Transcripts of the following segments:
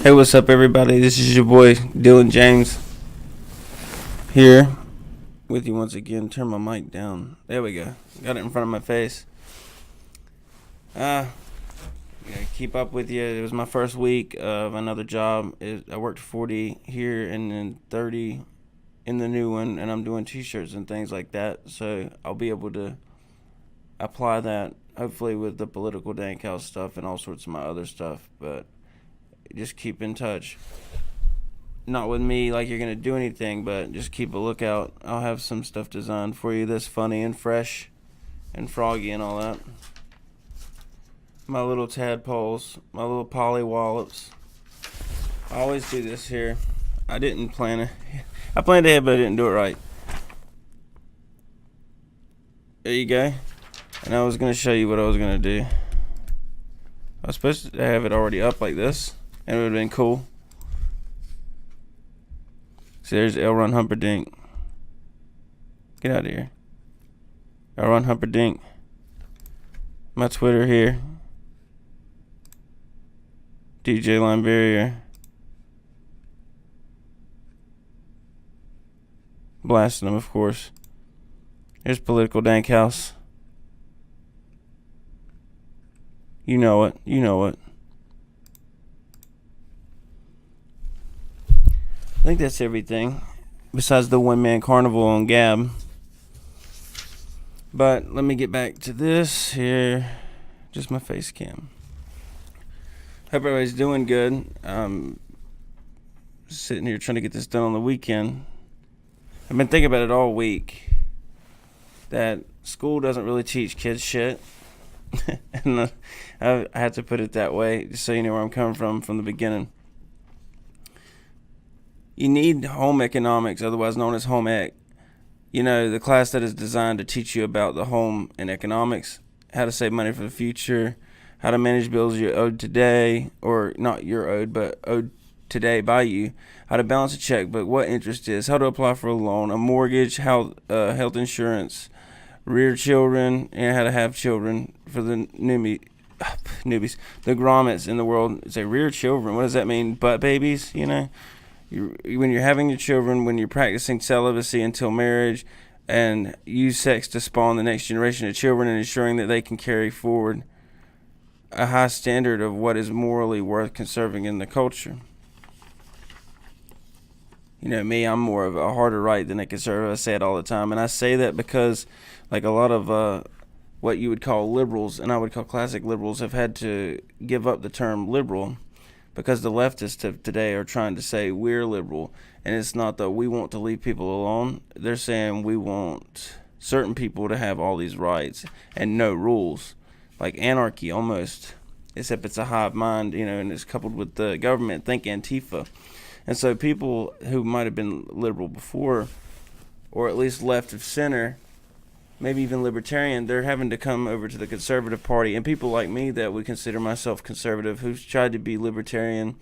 Hey, what's up, everybody? This is your boy Dylan James here with you once again. Turn my mic down. There we go. Got it in front of my face. Yeah, keep up with you. It was my first week of another job. I worked 40 here and then 30 in the new one, and I'm doing t-shirts and things like that. So I'll be able to apply that hopefully with the political Danqhouse stuff and all sorts of my other stuff. But just keep in touch. Not with me like you're going to do anything, but just keep a lookout. I'll have some stuff designed for you that's funny and fresh and froggy and all that. My little tadpoles, my little polywallops. I always do this here. I didn't plan it. I planned ahead, but I didn't do it right. There you go. And I was going to show you what I was going to do. I was supposed to have it already up like this, and it would have been cool. So there's L Run Humperdinck. Get out of here. L Run Humperdinck. My Twitter here. DJ Line Barrier. Blasting them, of course. Here's Political Danqhouse. You know it. You know it. I think that's everything besides the one-man carnival on Gab. But let me get back to this here. Just my face cam. Hope everybody's doing good. Sitting here trying to get this done on the weekend. I've been thinking about it all week. That school doesn't really teach kids shit. And I had to put it that way, just so you know where I'm coming from the beginning. You need home economics, otherwise known as home ec. You know, the class that is designed to teach you about the home and economics, how to save money for the future, how to manage bills you're owed today, or not you're owed, but owed today by you, how to balance a checkbook, what interest is, how to apply for a loan, a mortgage, how health insurance, rear children, and how to have children for the newbies, the grommets in the world. Say rear children. What does that mean? Butt babies, you know? When you're having your children, when you're practicing celibacy until marriage, and use sex to spawn the next generation of children and ensuring that they can carry forward a high standard of what is morally worth conserving in the culture. You know me, I'm more of a harder right than a conservative. I say it all the time, and I say that because like a lot of what you would call liberals, and I would call classic liberals, have had to give up the term liberal because the leftists of today are trying to say we're liberal, and it's not that we want to leave people alone. They're saying we want certain people to have all these rights and no rules, like anarchy almost, except it's a hive mind, you know, and it's coupled with the government. Think Antifa. And so people who might have been liberal before, or at least left of center, maybe even libertarian, they're having to come over to the conservative party. And people like me that would consider myself conservative, who's tried to be libertarian,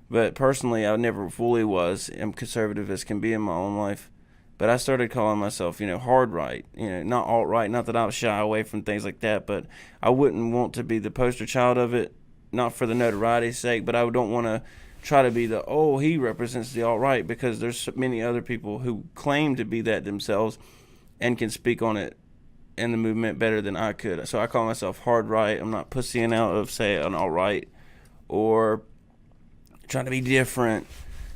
but personally I never fully was. I'm conservative as can be in my own life. But I started calling myself, you know, hard right, you know, not alt right. Not that I was shy away from things like that, but I wouldn't want to be the poster child of it, not for the notoriety's sake, but I don't want to try to be he represents the alt right, because there's so many other people who claim to be that themselves and can speak on it in the movement better than I could. So I call myself hard right. I'm not pussying out of, say, an alt right or trying to be different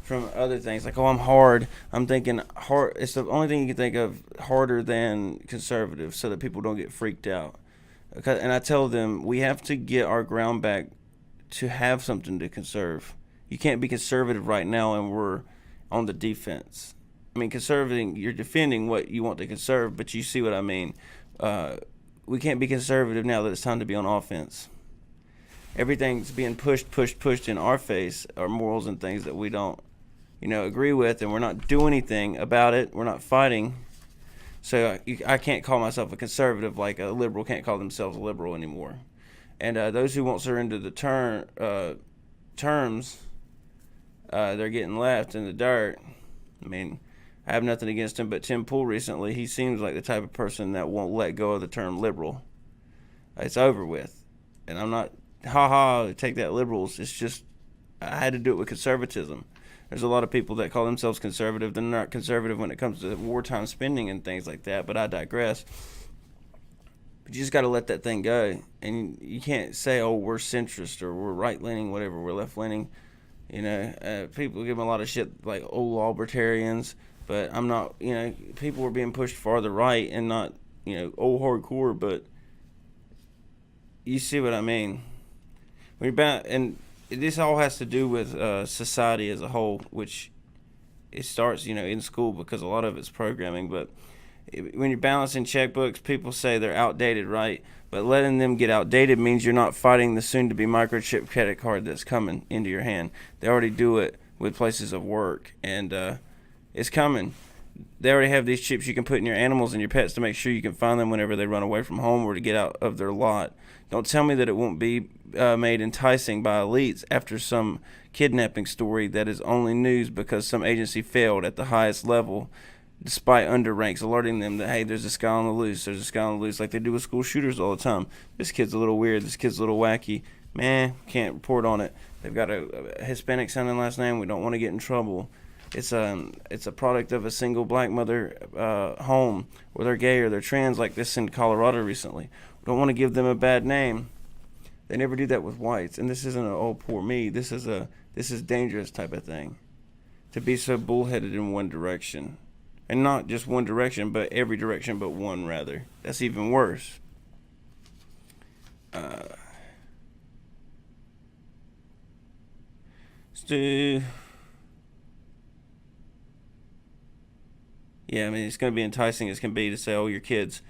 from other things. Like, I'm hard. I'm thinking hard. It's the only thing you can think of harder than conservative, so that people don't get freaked out. And I tell them we have to get our ground back to have something to conserve. You can't be conservative right now and we're on the defense. I mean, conserving, you're defending what you want to conserve, but you see what I mean. We can't be conservative now that it's time to be on offense. Everything's being pushed in our face, our morals and things that we don't, agree with, and we're not doing anything about it. We're not fighting. So I can't call myself a conservative like a liberal can't call themselves a liberal anymore. And those who won't surrender the terms, they're getting left in the dirt. I mean, I have nothing against him, but Tim Pool recently, he seems like the type of person that won't let go of the term liberal. It's over with. And I'm not, take that liberals. It's just I had to do it with conservatism. There's a lot of people that call themselves conservative. They're not conservative when it comes to wartime spending and things like that, but I digress. But you just got to let that thing go. And you can't say, oh, we're centrist or we're right-leaning, whatever, we're left-leaning. People give them a lot of shit like old libertarians, but I'm not, people were being pushed farther right and not, old hardcore, but you see what I mean. And this all has to do with society as a whole, which it starts, in school because a lot of it's programming. But when you're balancing checkbooks, people say they're outdated, right? But letting them get outdated means you're not fighting the soon-to-be microchip credit card that's coming into your hand. They already do it with places of work, and it's coming. They already have these chips you can put in your animals and your pets to make sure you can find them whenever they run away from home or to get out of their lot. Don't tell me that it won't be made enticing by elites after some kidnapping story that is only news because some agency failed at the highest level, despite underranks alerting them that, hey, there's this guy on the loose, like they do with school shooters all the time. This kid's a little weird, this kid's a little wacky. Man, can't report on it. They've got a Hispanic sounding last name, we don't want to get in trouble. It's a product of a single black mother home, or they're gay or they're trans, like this in Colorado recently. We don't want to give them a bad name. They never do that with whites, and this isn't an oh poor me. This is dangerous type of thing. To be so bullheaded in one direction, and not just one direction, but every direction but one rather. That's even worse. Yeah, I mean, it's going to be enticing as can be to say, oh, your kids.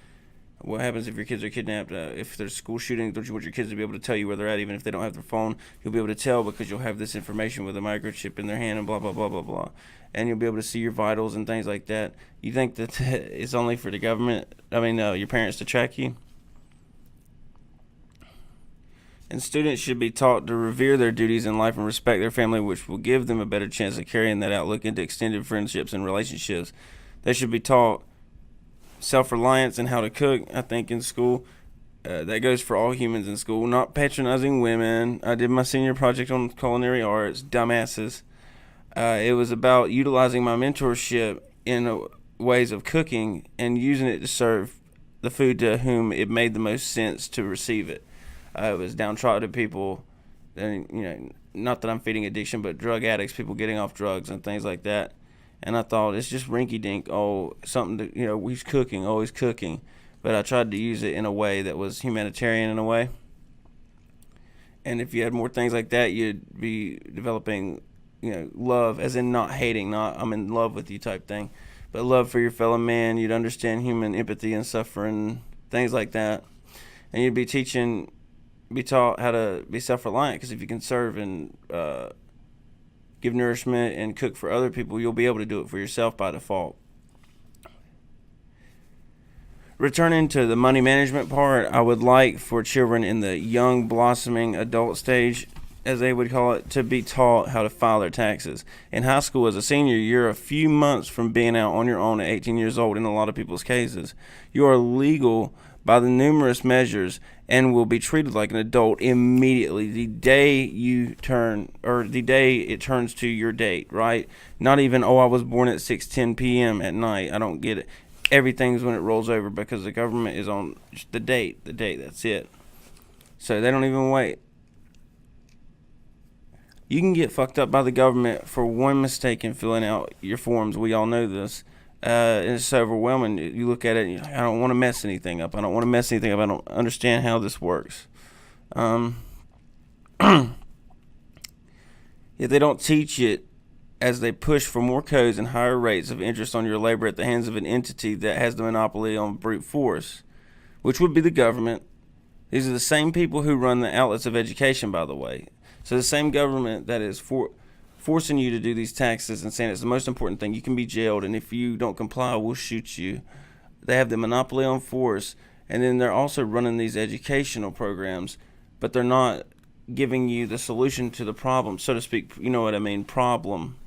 What happens if your kids are kidnapped? If there's school shooting, don't you want your kids to be able to tell you where they're at, even if they don't have their phone? You'll be able to tell because you'll have this information with a microchip in their hand and blah, blah, blah, blah, blah. And you'll be able to see your vitals and things like that. You think that it's only for the government, your parents to track you? And students should be taught to revere their duties in life and respect their family, which will give them a better chance of carrying that outlook into extended friendships and relationships. They should be taught self-reliance and how to cook, I think, in school. That goes for all humans in school. Not patronizing women. I did my senior project on culinary arts. Dumbasses. It was about utilizing my mentorship in ways of cooking and using it to serve the food to whom it made the most sense to receive it. It was downtrodden people, and not that I'm feeding addiction, but drug addicts, people getting off drugs and things like that. And I thought, it's just rinky-dink, something to, he's cooking. But I tried to use it in a way that was humanitarian in a way. And if you had more things like that, you'd be developing, love, as in not hating, not I'm in love with you type thing, but love for your fellow man. You'd understand human empathy and suffering, things like that. And you'd be taught how to be self-reliant, because if you can serve and give nourishment and cook for other people, you'll be able to do it for yourself by default. Returning to the money management part, I would like for children in the young blossoming adult stage, as they would call it, to be taught how to file their taxes. In high school, as a senior, you're a few months from being out on your own at 18 years old in a lot of people's cases. You are legal by the numerous measures and will be treated like an adult immediately the day it turns to your date, right? Not even, I was born at 6:10 p.m. at night. I don't get it. Everything's when it rolls over, because the government is on the date, that's it. So they don't even wait. You can get fucked up by the government for one mistake in filling out your forms. We all know this. It's so overwhelming. You look at it and you're like, I don't want to mess anything up. I don't understand how this works. Yet they don't teach it, as they push for more codes and higher rates of interest on your labor at the hands of an entity that has the monopoly on brute force, which would be the government. These are the same people who run the outlets of education, by the way. So the same government that is forcing you to do these taxes and saying it's the most important thing. You can be jailed, and if you don't comply, we'll shoot you. They have the monopoly on force, and then they're also running these educational programs, but they're not giving you the solution to the problem, so to speak, problem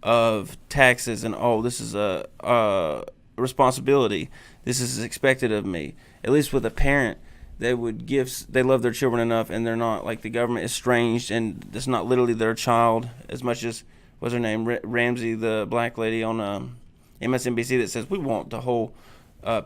of taxes and, this is a responsibility. This is expected of me. At least with a parent, they love their children enough, and they're not like the government estranged, and it's not literally their child as much as, what's her name, Ramsey, the black lady on MSNBC, that says we want the whole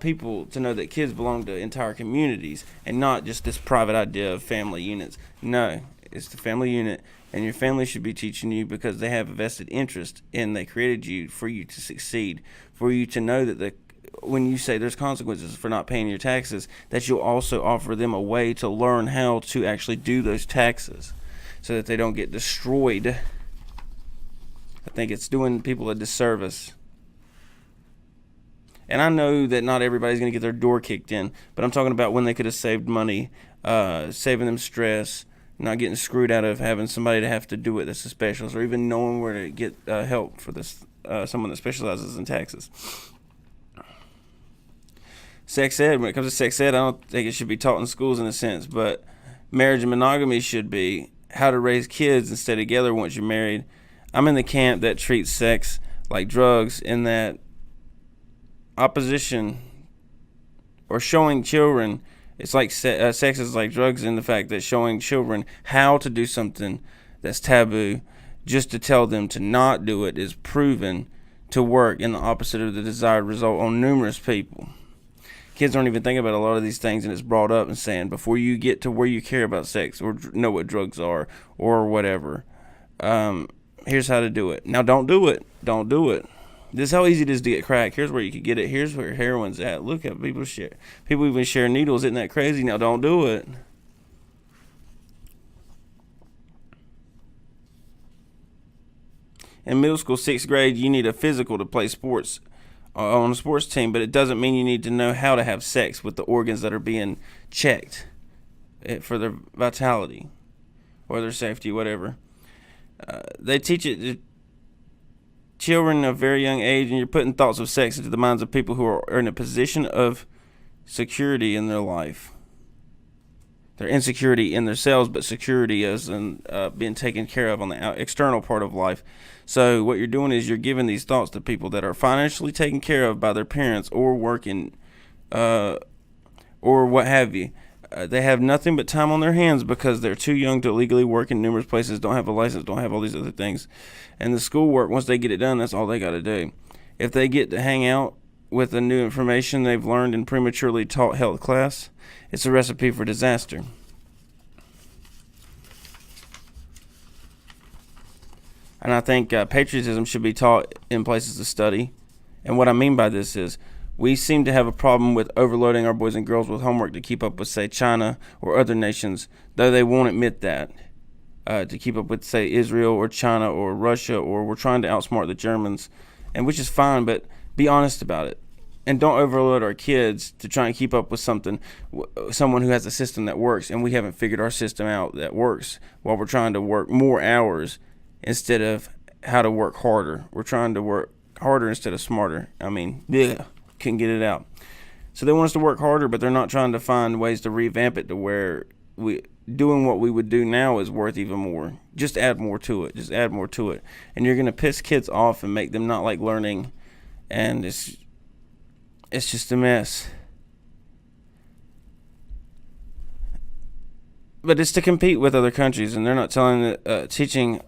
people to know that kids belong to entire communities and not just this private idea of family units. No, it's the family unit, and your family should be teaching you because they have a vested interest and they created you for you to succeed, for you to know that when you say there's consequences for not paying your taxes, that you'll also offer them a way to learn how to actually do those taxes so that they don't get destroyed. I think it's doing people a disservice. And I know that not everybody's going to get their door kicked in, but I'm talking about when they could have saved money, saving them stress, not getting screwed out of having somebody to have to do it that's a specialist, or even knowing where to get help for this someone that specializes in taxes. Sex ed, when it comes to sex ed, I don't think it should be taught in schools in a sense, but marriage and monogamy should be how to raise kids and stay together once you're married. I'm in the camp that treats sex like drugs, in that opposition or showing children, it's like sex is like drugs, in the fact that showing children how to do something that's taboo just to tell them to not do it is proven to work in the opposite of the desired result on numerous people. Kids don't even think about a lot of these things, and it's brought up and saying, before you get to where you care about sex or know what drugs are or whatever, here's how to do it. Now, don't do it. Don't do it. This is how easy it is to get crack. Here's where you can get it. Here's where heroin's at. Look at people share. People even share needles. Isn't that crazy? Now, don't do it. In middle school, 6th grade, you need a physical to play sports on a sports team, but it doesn't mean you need to know how to have sex with the organs that are being checked for their vitality or their safety, whatever. They teach it to children of a very young age, and you're putting thoughts of sex into the minds of people who are in a position of security in their life. Their insecurity in themselves, but security as in being taken care of on the external part of life. So what you're doing is you're giving these thoughts to people that are financially taken care of by their parents or working or what have you. They have nothing but time on their hands because they're too young to legally work in numerous places, don't have a license, don't have all these other things. And the schoolwork, once they get it done, that's all they got to do. If they get to hang out with the new information they've learned in prematurely taught health class, it's a recipe for disaster. And I think patriotism should be taught in places of study. And what I mean by this is, we seem to have a problem with overloading our boys and girls with homework to keep up with, say, China or other nations, though they won't admit that. To keep up with, say, Israel or China or Russia, or we're trying to outsmart the Germans, and which is fine, but be honest about it. And don't overload our kids to try and keep up with someone who has a system that works, and we haven't figured our system out that works, while we're trying to work more hours instead of how to work harder. We're trying to work harder instead of smarter. I mean, couldn't get it out. So they want us to work harder, but they're not trying to find ways to revamp it to where doing what we would do now is worth even more. Just add more to it. Just add more to it. And you're going to piss kids off and make them not like learning, and it's just a mess. But it's to compete with other countries, and they're not teaching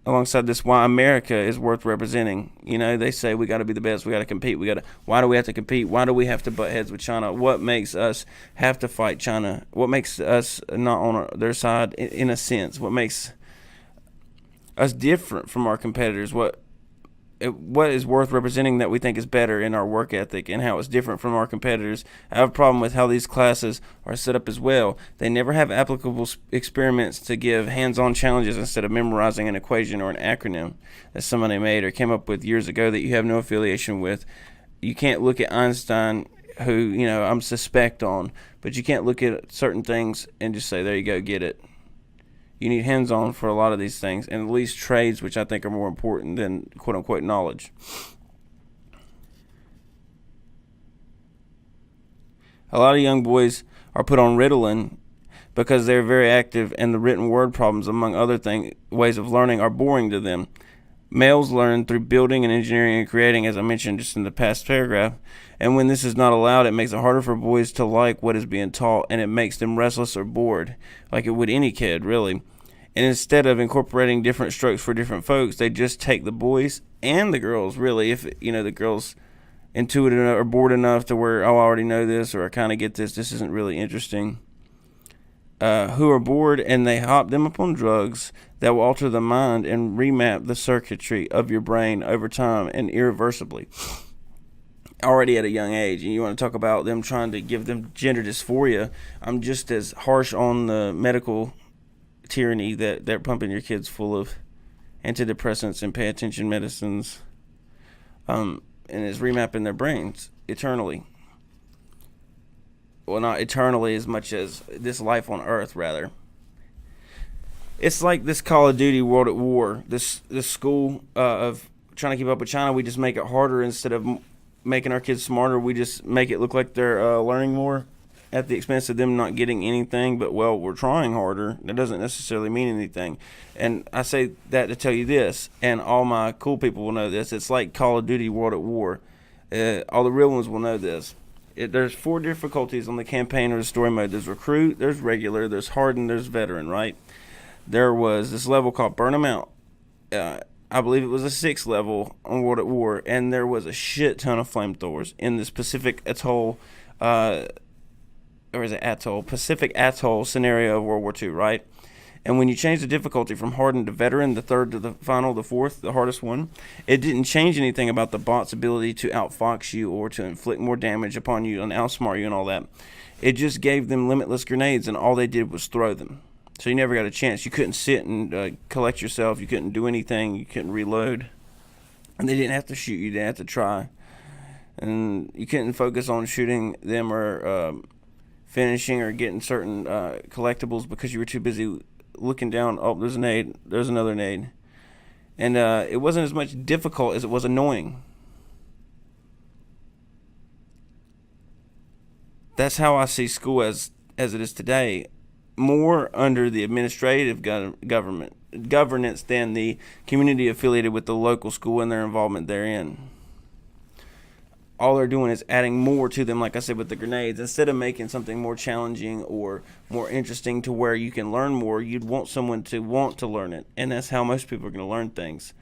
alongside this why America is worth representing. You know, they say we got to be the best, we got to compete, why do we have to compete? Why do we have to butt heads with China? What makes us have to fight China? What makes us not on their side in a sense? What makes us different from our competitors? What is worth representing that we think is better in our work ethic and how it's different from our competitors? I have a problem with how these classes are set up as well. They never have applicable experiments to give hands-on challenges instead of memorizing an equation or an acronym that somebody made or came up with years ago that you have no affiliation with. You can't look at Einstein, who, I'm suspect on, but you can't look at certain things and just say, there you go, get it. You need hands-on for a lot of these things, and at least trades, which I think are more important than quote-unquote knowledge. A lot of young boys are put on Ritalin because they're very active, and the written word problems, among other ways of learning, are boring to them. Males learn through building and engineering and creating, as I mentioned just in the past paragraph. And when this is not allowed, it makes it harder for boys to like what is being taught, and it makes them restless or bored, like it would any kid, really. And instead of incorporating different strokes for different folks, they just take the boys and the girls, really. If, the girls intuitive or bored enough to where, oh, I already know this, or I kind of get this isn't really interesting. Who are bored, and they hop them up on drugs that will alter the mind and remap the circuitry of your brain over time and irreversibly, already at a young age. And you want to talk about them trying to give them gender dysphoria. I'm just as harsh on the medical tyranny that they're pumping your kids full of antidepressants and pay attention medicines, and is remapping their brains eternally. Well, not eternally as much as this life on Earth, rather. It's like this Call of Duty World at War. This school of trying to keep up with China, we just make it harder instead of making our kids smarter. We just make it look like they're learning more at the expense of them not getting anything. But, well, we're trying harder. That doesn't necessarily mean anything. And I say that to tell you this, and all my cool people will know this. It's like Call of Duty World at War. All the real ones will know this. There's 4 difficulties on the campaign or the story mode. There's recruit, there's regular, there's hardened, there's veteran, right? There was this level called Burn 'em Out. I believe it was a 6th level on World at War, and there was a shit ton of flamethrowers in this Pacific Atoll, Pacific Atoll scenario of World War II, right? And when you change the difficulty from hardened to veteran, the 3rd to the final, the 4th, the hardest one, it didn't change anything about the bot's ability to outfox you or to inflict more damage upon you and outsmart you and all that. It just gave them limitless grenades, and all they did was throw them. So you never got a chance. You couldn't sit and collect yourself. You couldn't do anything. You couldn't reload. And they didn't have to shoot you. They had to try. And you couldn't focus on shooting them or finishing or getting certain collectibles because you were too busy looking down. Oh, there's a nade. There's another nade. And it wasn't as much difficult as it was annoying. That's how I see school as it is today. More under the administrative governance than the community affiliated with the local school and their involvement therein. All they're doing is adding more to them, like I said, with the grenades. Instead of making something more challenging or more interesting to where you can learn more, you'd want someone to want to learn it. And that's how most people are going to learn things.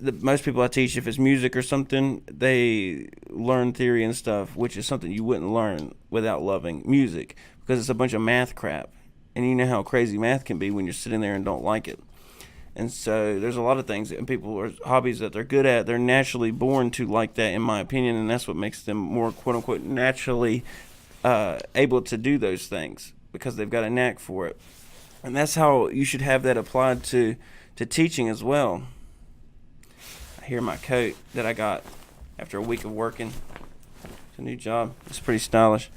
Most people I teach, if it's music or something, they learn theory and stuff, which is something you wouldn't learn without loving music, because it's a bunch of math crap. And you know how crazy math can be when you're sitting there and don't like it. And so there's a lot of things that people or hobbies that they're good at. They're naturally born to like that, in my opinion, and that's what makes them more, quote-unquote, naturally able to do those things, because they've got a knack for it. And that's how you should have that applied to teaching as well. I hear my coat that I got after a week of working. It's a new job. It's pretty stylish.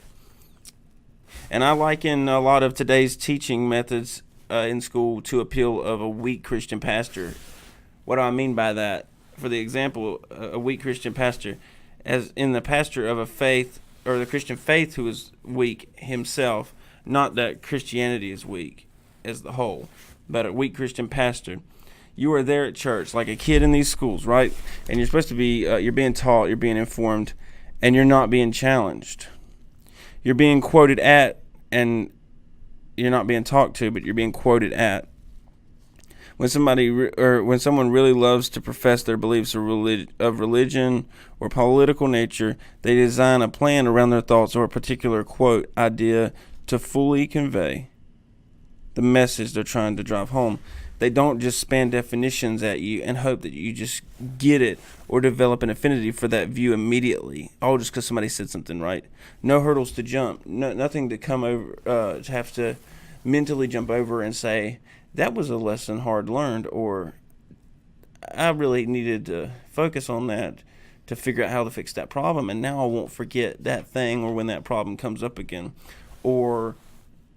And I liken a lot of today's teaching methods in school to appeal of a weak Christian pastor. What do I mean by that? For the example, a weak Christian pastor, as in the pastor of a faith, or the Christian faith who is weak himself, not that Christianity is weak as the whole, but a weak Christian pastor. You are there at church like a kid in these schools, right? And you're supposed to be, you're being taught, you're being informed, and you're not being challenged. You're being quoted at, and you're not being talked to, but you're being quoted at. When someone really loves to profess their beliefs of religion or political nature, they design a plan around their thoughts or a particular quote idea to fully convey the message they're trying to drive home. They don't just span definitions at you and hope that you just get it or develop an affinity for that view immediately. All just because somebody said something, right? No hurdles to jump. Nothing to come over, to have to mentally jump over and say, that was a lesson hard learned, or I really needed to focus on that to figure out how to fix that problem, and now I won't forget that thing or when that problem comes up again. Or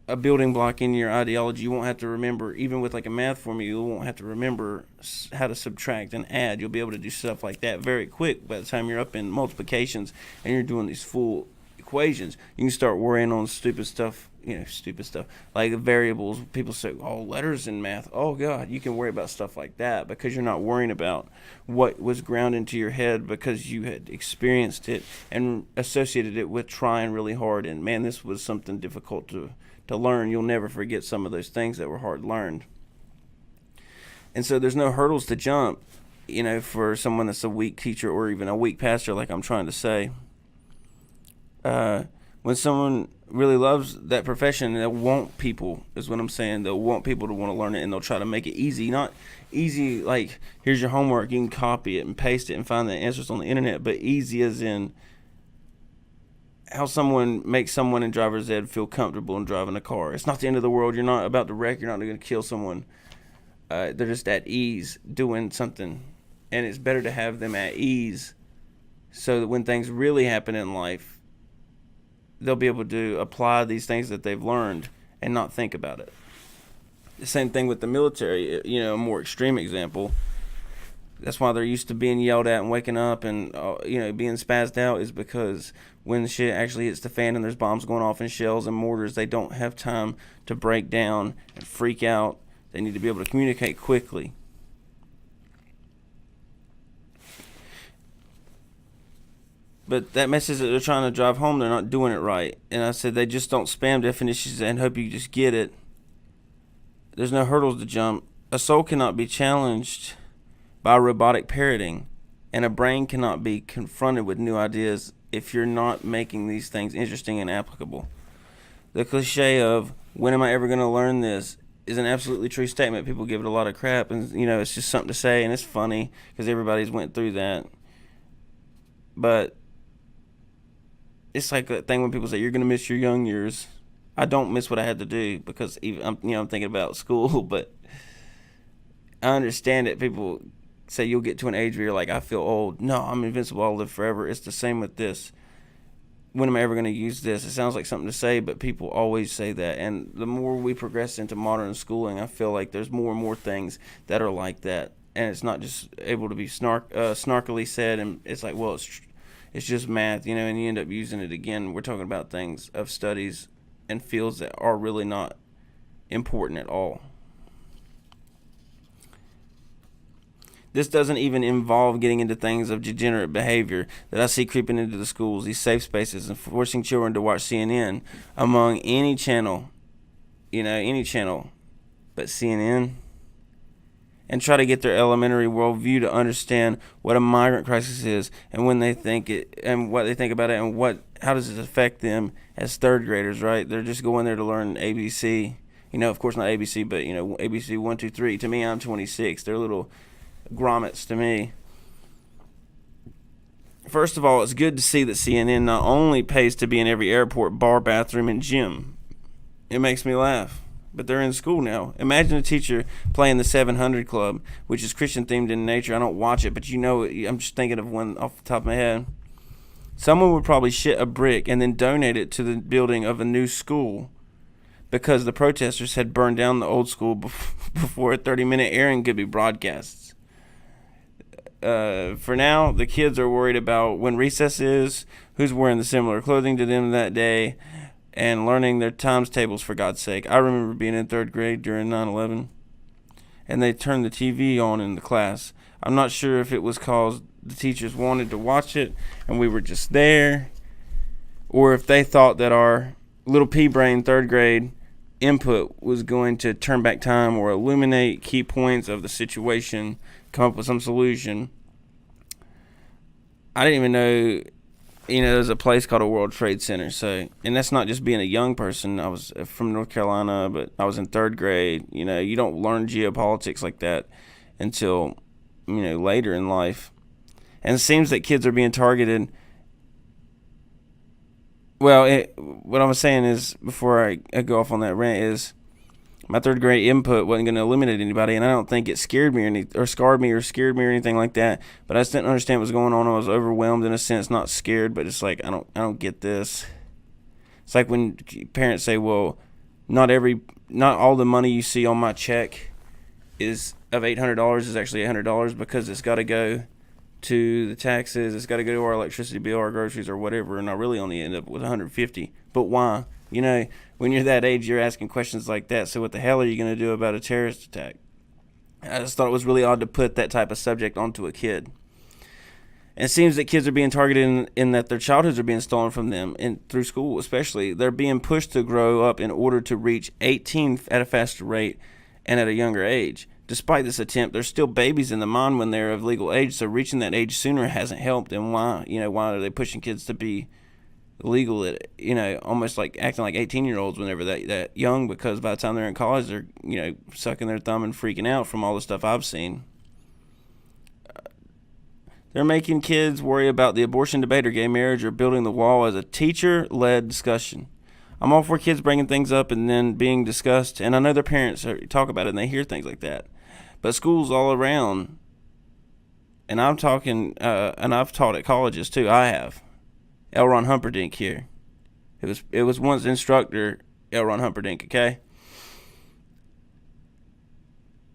a building block in your ideology, you won't have to remember, even with like a math formula, you won't have to remember how to subtract and add. You'll be able to do stuff like that very quick by the time you're up in multiplications and you're doing these full equations. You can start worrying on stupid stuff, like variables. People say, oh, letters in math. Oh, God, you can worry about stuff like that because you're not worrying about what was ground into your head because you had experienced it and associated it with trying really hard. And, man, this was something difficult to learn. You'll never forget some of those things that were hard learned. And so there's no hurdles to jump, for someone that's a weak teacher or even a weak pastor, like I'm trying to say. When someone really loves that profession, they'll want people, is what I'm saying. They'll want people to want to learn it, and they'll try to make it easy. Not easy like, here's your homework, you can copy it and paste it and find the answers on the internet, but easy as in how someone makes someone in driver's ed feel comfortable in driving a car. It's not the end of the world. You're not about to wreck. You're not going to kill someone. They're just at ease doing something. And it's better to have them at ease so that when things really happen in life, they'll be able to apply these things that they've learned and not think about it. The same thing with the military, a more extreme example. That's why they're used to being yelled at and waking up and, being spazzed out, is because when the shit actually hits the fan and there's bombs going off and shells and mortars, they don't have time to break down and freak out. They need to be able to communicate quickly. But that message that they're trying to drive home, they're not doing it right. And I said they just don't spam definitions and hope you just get it. There's no hurdles to jump. A soul cannot be challenged by robotic parroting, and a brain cannot be confronted with new ideas if you're not making these things interesting and applicable. The cliche of, when am I ever going to learn this, is an absolutely true statement. People give it a lot of crap, and it's just something to say, and it's funny because everybody's went through that. But it's like that thing when people say you're going to miss your young years. I don't miss what I had to do because I'm thinking about school, but I understand it. People say you'll get to an age where you're like, I feel old. No, I'm invincible. I'll live forever. It's the same with this. When am I ever going to use this? It sounds like something to say, but people always say that. And the more we progress into modern schooling, I feel like there's more and more things that are like that. And it's not just able to be snarkily said, and it's like, well, it's just math, and you end up using it again. We're talking about things of studies and fields that are really not important at all. This doesn't even involve getting into things of degenerate behavior that I see creeping into the schools, these safe spaces, and forcing children to watch CNN among any channel, but CNN, and try to get their elementary worldview to understand what a migrant crisis is and when they think it and what they think about it and how does it affect them as third graders, right? They're just going there to learn ABC. Of course not ABC, but ABC 1, 2, 3. To me, I'm 26. They're little grommets to me. First of all, it's good to see that CNN not only pays to be in every airport, bar, bathroom, and gym. It makes me laugh. But they're in school now. Imagine a teacher playing the 700 Club, which is Christian themed in nature. I don't watch it, but I'm just thinking of one off the top of my head. Someone would probably shit a brick and then donate it to the building of a new school because the protesters had burned down the old school before a 30-minute airing could be broadcast. For now, the kids are worried about when recess is, who's wearing the similar clothing to them that day, and learning their times tables, for God's sake. I remember being in third grade during 9/11, and they turned the TV on in the class. I'm not sure if it was because the teachers wanted to watch it and we were just there, or if they thought that our little pea-brain third grade input was going to turn back time or illuminate key points of the situation, come up with some solution. I didn't even know, there's a place called a World Trade Center. So, and that's not just being a young person. I was from North Carolina, but I was in third grade. You don't learn geopolitics like that until, later in life. And it seems that kids are being targeted. Well, what I was saying is, before I go off on that rant, is my third grade input wasn't going to eliminate anybody, and I don't think it scared me or scarred me or scared me or anything like that. But I just didn't understand what was going on. I was overwhelmed in a sense, not scared, but it's like I don't get this. It's like when parents say, "Well, not all the money you see on my check is of $800 is actually $800 because it's got to go to the taxes. It's got to go to our electricity bill, our groceries, or whatever, and I really only end up with $150. But why? When you're that age, you're asking questions like that. So what the hell are you going to do about a terrorist attack? I just thought it was really odd to put that type of subject onto a kid. And it seems that kids are being targeted in that their childhoods are being stolen from them, and through school especially. They're being pushed to grow up in order to reach 18 at a faster rate and at a younger age. Despite this attempt, they're still babies in the mind when they're of legal age, so reaching that age sooner hasn't helped. And why are they pushing kids to be legal at, almost like acting like 18-year-olds whenever that young? Because by the time they're in college, they're, sucking their thumb and freaking out from all the stuff I've seen. They're making kids worry about the abortion debate or gay marriage or building the wall as a teacher-led discussion. I'm all for kids bringing things up and then being discussed, and I know their parents talk about it and they hear things like that. But schools all around, and I'm talking, and I've taught at colleges too. I have. L. Ron Humperdinck here. It was once instructor L. Ron Humperdinck. Okay.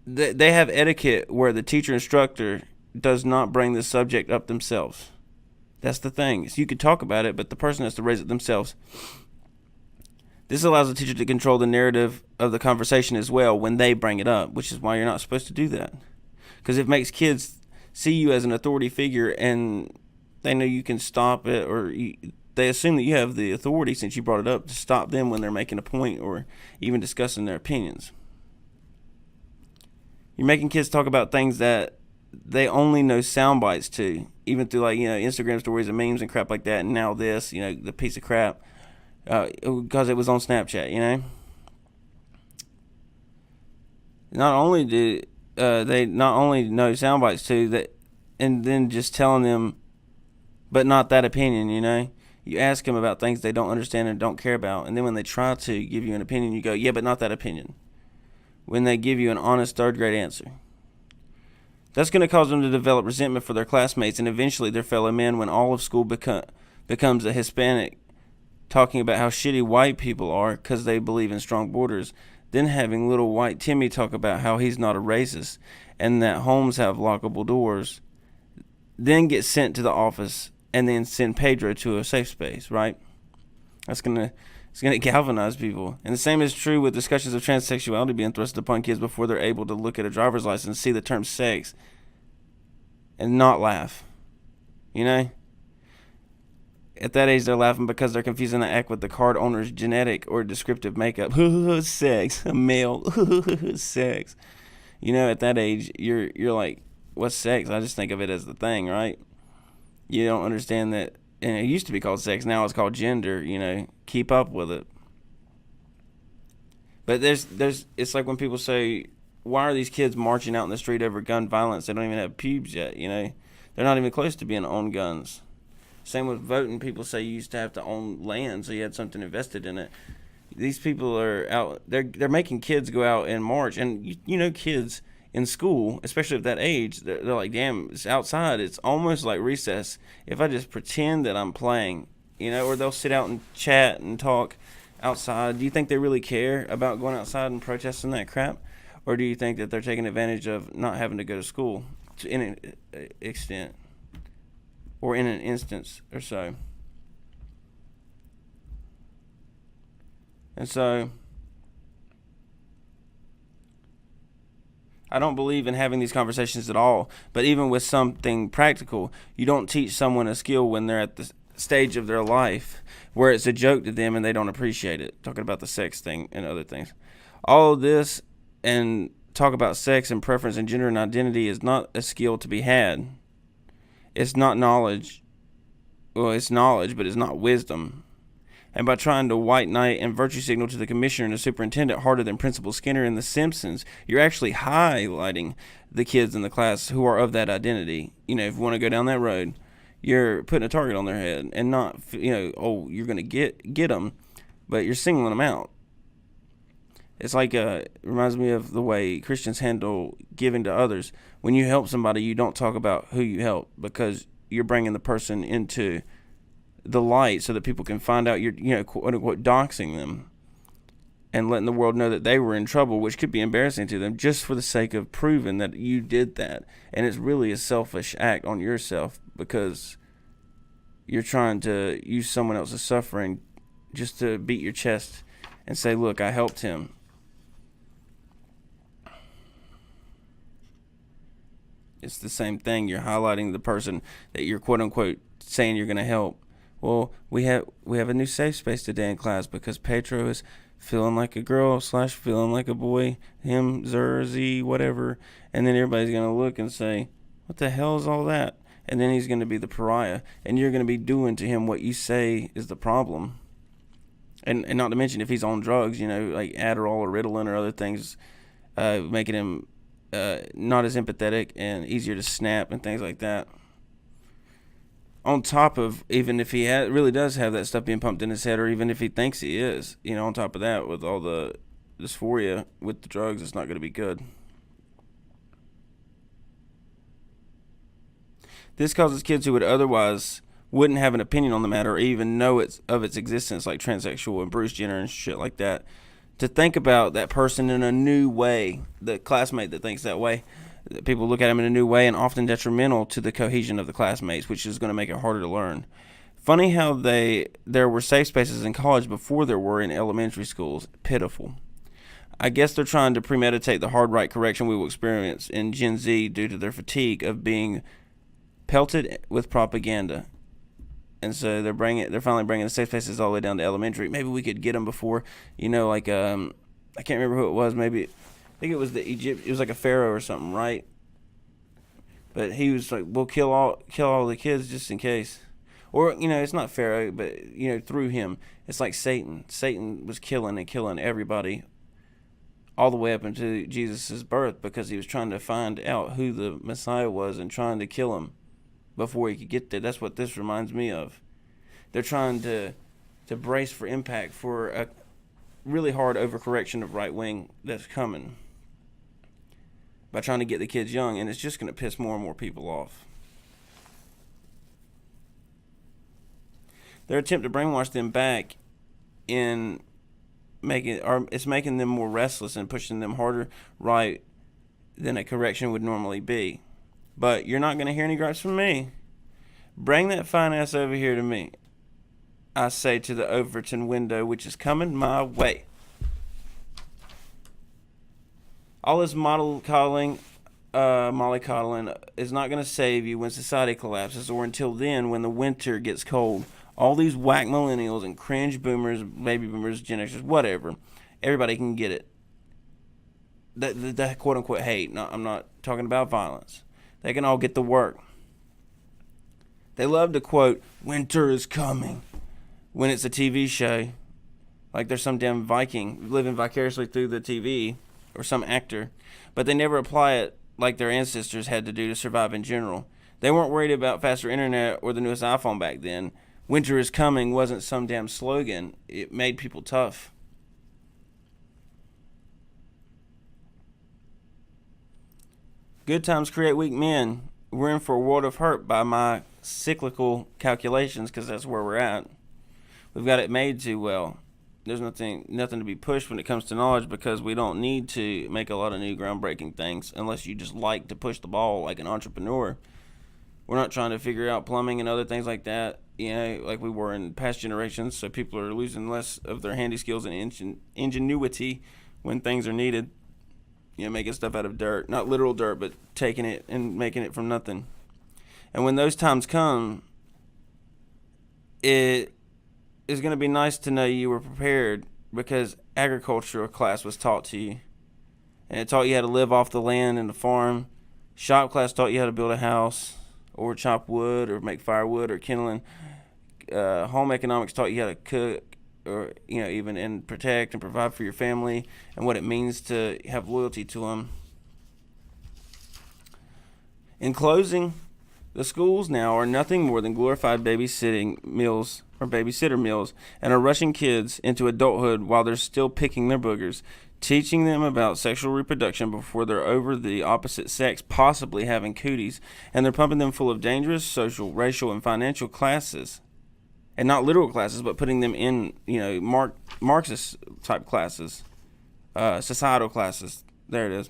They have etiquette where the teacher instructor does not bring the subject up themselves. That's the thing. So you could talk about it, but the person has to raise it themselves. This allows the teacher to control the narrative of the conversation as well when they bring it up, which is why you're not supposed to do that. Because it makes kids see you as an authority figure, and they know you can stop it, or they assume that you have the authority, since you brought it up, to stop them when they're making a point or even discussing their opinions. You're making kids talk about things that they only know sound bites to, even through Instagram stories and memes and crap like that. And now this, the piece of crap, because it was on Snapchat. Not only do they not only know sound bites too, that, and then just telling them, but not that opinion. You ask them about things they don't understand and don't care about, and then when they try to give you an opinion, you go, yeah, but not that opinion. When they give you an honest third grade answer. That's going to cause them to develop resentment for their classmates and eventually their fellow men when all of school becomes a Hispanic talking about how shitty white people are because they believe in strong borders, then having little white Timmy talk about how he's not a racist and that homes have lockable doors, then get sent to the office and then send Pedro to a safe space, right? It's going to galvanize people. And the same is true with discussions of transsexuality being thrusted upon kids before they're able to look at a driver's license, see the term sex, and not laugh. At that age, they're laughing because they're confusing the act with the card owner's genetic or descriptive makeup. Sex, a male, sex. At that age, you're like, what's sex? I just think of it as the thing, right? You don't understand that. And it used to be called sex. Now it's called gender. Keep up with it. But it's like when people say, why are these kids marching out in the street over gun violence? They don't even have pubes yet. They're not even close to being on guns. Same with voting. People say you used to have to own land, so you had something invested in it. These people are out. They're making kids go out and march, and kids in school, especially at that age, they're like, damn, it's outside. It's almost like recess. If I just pretend that I'm playing, or they'll sit out and chat and talk outside. Do you think they really care about going outside and protesting that crap? Or do you think that they're taking advantage of not having to go to school in an extent or in an instance or so? And so I don't believe in having these conversations at all. But even with something practical, you don't teach someone a skill when they're at the stage of their life where it's a joke to them and they don't appreciate it. Talking about the sex thing and other things. All of this and talk about sex and preference and gender and identity is not a skill to be had. It's not knowledge. Well, it's knowledge, but it's not wisdom. And by trying to white knight and virtue signal to the commissioner and the superintendent harder than Principal Skinner and the Simpsons, you're actually highlighting the kids in the class who are of that identity. If you want to go down that road, you're putting a target on their head and not, you're going to get them, but you're singling them out. It's like, it reminds me of the way Christians handle giving to others. When you help somebody, you don't talk about who you help because you're bringing the person into the light so that people can find out you're, quote unquote, doxing them. and letting the world know that they were in trouble, which could be embarrassing to them, just for the sake of proving that you did that. And it's really a selfish act on yourself, because you're trying to use someone else's suffering just to beat your chest and say, look, I helped him. It's the same thing. You're highlighting the person that you're quote unquote saying you're going to help. Well, we have a new safe space today in class because Petro is feeling like a girl / feeling like a boy, him, Z, whatever. And then everybody's going to look and say, what the hell is all that? And then he's going to be the pariah. And you're going to be doing to him what you say is the problem. And not to mention if he's on drugs, like Adderall or Ritalin or other things, making him not as empathetic and easier to snap and things like that. On top of, even if he really does have that stuff being pumped in his head, or even if he thinks he is, on top of that, with all the dysphoria with the drugs, it's not going to be good. This causes kids who would otherwise wouldn't have an opinion on the matter or even know of its existence, like transsexual and Bruce Jenner and shit like that, to think about that person in a new way, the classmate that thinks that way. People look at him in a new way, and often detrimental to the cohesion of the classmates, which is going to make it harder to learn. Funny how there were safe spaces in college before there were in elementary schools. Pitiful. I guess they're trying to premeditate the hard right correction we will experience in Gen Z due to their fatigue of being pelted with propaganda. And so they're finally bringing the safe spaces all the way down to elementary. Maybe we could get them before, I can't remember who it was. Maybe I think it was it was like a pharaoh or something, right? But he was like, we'll kill all the kids just in case. Or, it's not Pharaoh, but, through him. It's like Satan. Satan was killing everybody all the way up into Jesus' birth, because he was trying to find out who the Messiah was and trying to kill him before he could get there. That's what this reminds me of. They're trying to brace for impact for a really hard overcorrection of right wing that's coming, by trying to get the kids young, and it's just going to piss more and more people off. Their attempt to brainwash them back in it's making them more restless and pushing them harder right than a correction would normally be. But you're not going to hear any gripes from me. Bring that fine ass over here to me, I say to the Overton window, which is coming my way. All this mollycoddling is not going to save you when society collapses, or until then when the winter gets cold. All these whack millennials and cringe boomers, baby boomers, Gen Xers, whatever, everybody can get it. That quote-unquote hate. No, I'm not talking about violence. They can all get the work. They love to quote, winter is coming, when it's a TV show. Like there's some damn Viking living vicariously through the TV, or some actor. But they never apply it like their ancestors had to do to survive in general. They weren't worried about faster internet or the newest iPhone back then. Winter is coming wasn't some damn slogan. It made people tough. Good times create weak men. We're in for a world of hurt by my cyclical calculations, because that's where we're at. We've got it made too well. There's nothing to be pushed when it comes to knowledge, because we don't need to make a lot of new groundbreaking things unless you just like to push the ball like an entrepreneur. We're not trying to figure out plumbing and other things like that, like we were in past generations. So people are losing less of their handy skills and ingenuity when things are needed. Making stuff out of dirt, not literal dirt, but taking it and making it from nothing. And when those times come, it is going to be nice to know you were prepared, because agricultural class was taught to you. And it taught you how to live off the land and the farm. Shop class taught you how to build a house, or chop wood, or make firewood, or kindling. Home economics taught you how to cook, or even and protect and provide for your family, and what it means to have loyalty to them. In closing, the schools now are nothing more than glorified babysitting meals or babysitter meals, and are rushing kids into adulthood while they're still picking their boogers, teaching them about sexual reproduction before they're over the opposite sex possibly having cooties, and they're pumping them full of dangerous social, racial, and financial classes and not literal classes, but putting them in, Marxist type classes, societal classes. There it is.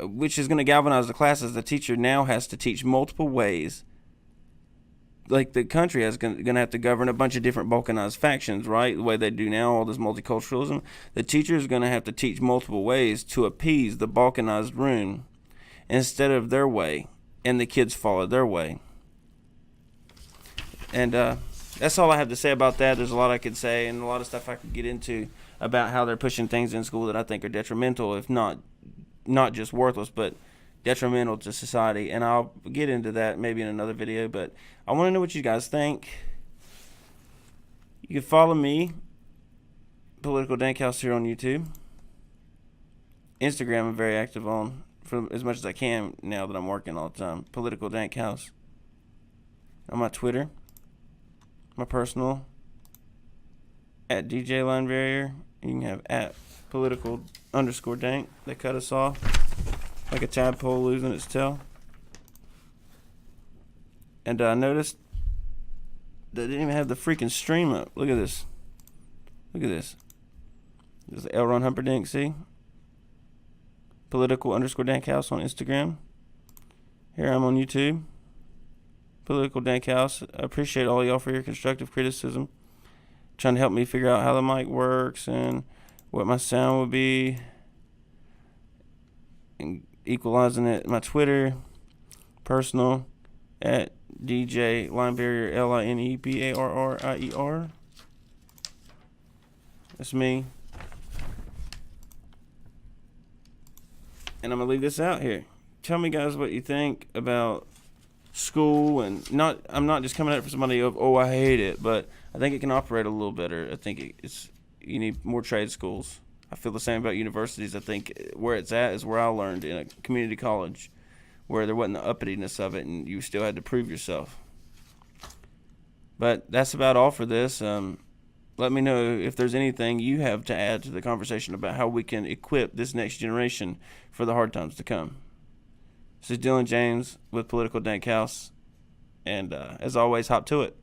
Which is going to galvanize the classes. The teacher now has to teach multiple ways. Like the country is going to have to govern a bunch of different balkanized factions, right? The way they do now, all this multiculturalism. The teacher is going to have to teach multiple ways to appease the balkanized room instead of their way, and the kids follow their way. And that's all I have to say about that. There's a lot I could say and a lot of stuff I could get into about how they're pushing things in school that I think are detrimental, if not just worthless, but detrimental to society. And I'll get into that maybe in another video, but I want to know what you guys think. You can follow me, Political Danqhouse, here on YouTube. Instagram I'm very active on, for as much as I can now that I'm working all the time. Political Danqhouse. On my Twitter, my personal, at DJ Line Barrier. You can have at political_dank. They cut us off like a tadpole losing its tail. And I noticed they didn't even have the freaking stream up. Look at this. Look at this. There's the L. Ron Humperdinck, see? Political_Danqhouse on Instagram. Here I'm on YouTube. Political Danqhouse. I appreciate all y'all for your constructive criticism. Trying to help me figure out how the mic works and what my sound would be. And equalizing it. My Twitter, personal, at DJ Linebarrier, LINEBARRIER. That's me. And I'm gonna leave this out here. Tell me, guys, what you think about school, and I'm not just coming at it for somebody of, oh, I hate it, but I think it can operate a little better. I think you need more trade schools. I feel the same about universities. I think where it's at is where I learned, in a community college, where there wasn't the uppityness of it and you still had to prove yourself. But that's about all for this. Let me know if there's anything you have to add to the conversation about how we can equip this next generation for the hard times to come. This is Dylan James with Political Danqhouse, and as always, hop to it.